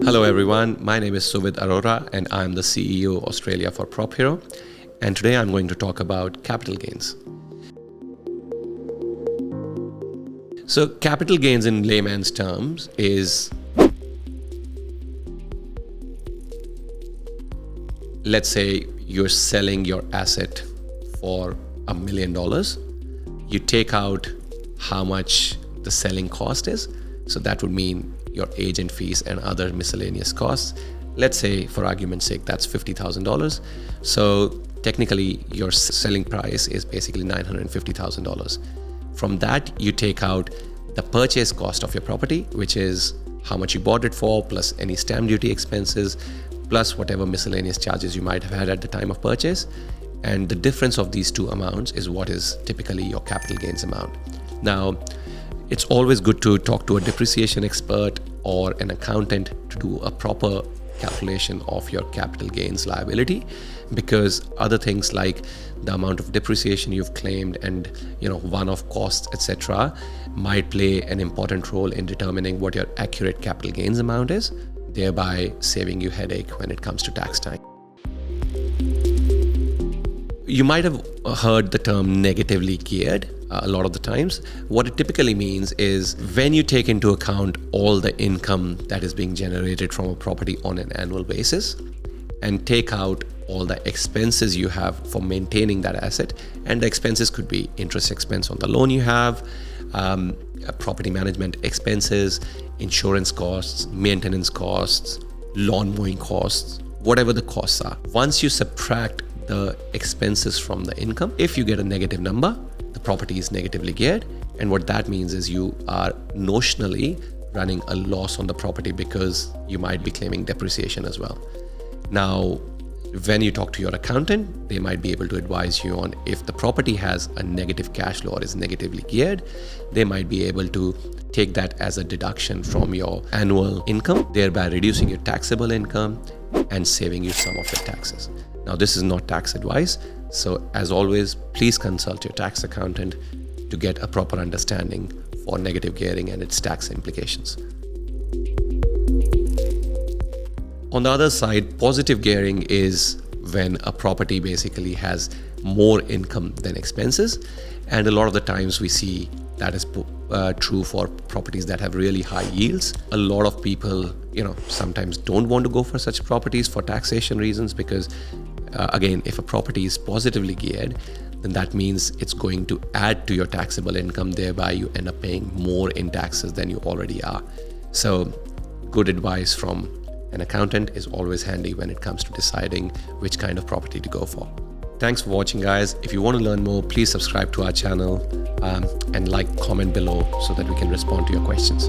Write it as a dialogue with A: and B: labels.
A: Hello everyone, my name is Suvit Arora and I'm the CEO Australia for PropHero, and today I'm going to talk about capital gains. So capital gains in layman's terms is, let's say you're selling your asset for $1 million. You take out how much the selling cost is. So that would mean your agent fees and other miscellaneous costs. Let's say, for argument's sake, that's $50,000. So technically your selling price is basically $950,000. From that, you take out the purchase cost of your property, which is how much you bought it for, plus any stamp duty expenses, plus whatever miscellaneous charges you might have had at the time of purchase. And the difference of these two amounts is what is typically your capital gains amount. Now, it's always good to talk to a depreciation expert or an accountant to do a proper calculation of your capital gains liability, because other things like the amount of depreciation you've claimed and one-off costs, etc., might play an important role in determining what your accurate capital gains amount is, thereby saving you headache when it comes to tax time. You might have heard the term negatively geared a lot of the times. What it typically means is when you take into account all the income that is being generated from a property on an annual basis and take out all the expenses you have for maintaining that asset, and the expenses could be interest expense on the loan you have, property management expenses, insurance costs, maintenance costs, lawn mowing costs, whatever the costs are. Once you subtract the expenses from the income, if you get a negative number, the property is negatively geared. And what that means is you are notionally running a loss on the property because you might be claiming depreciation as well. Now, when you talk to your accountant, they might be able to advise you on if the property has a negative cash flow or is negatively geared. They might be able to take that as a deduction from your annual income, thereby reducing your taxable income and saving you some of your taxes. Now, this is not tax advice, so as always, please consult your tax accountant to get a proper understanding for negative gearing and its tax implications. On the other side, positive gearing is when a property basically has more income than expenses, and a lot of the times we see that is true for properties that have really high yields. A lot of people, sometimes don't want to go for such properties for taxation reasons because, again, if a property is positively geared, then that means it's going to add to your taxable income, thereby you end up paying more in taxes than you already are. So good advice from an accountant is always handy when it comes to deciding which kind of property to go for. Thanks for watching, guys. If you want to learn more, please subscribe to our channel and comment below so that we can respond to your questions.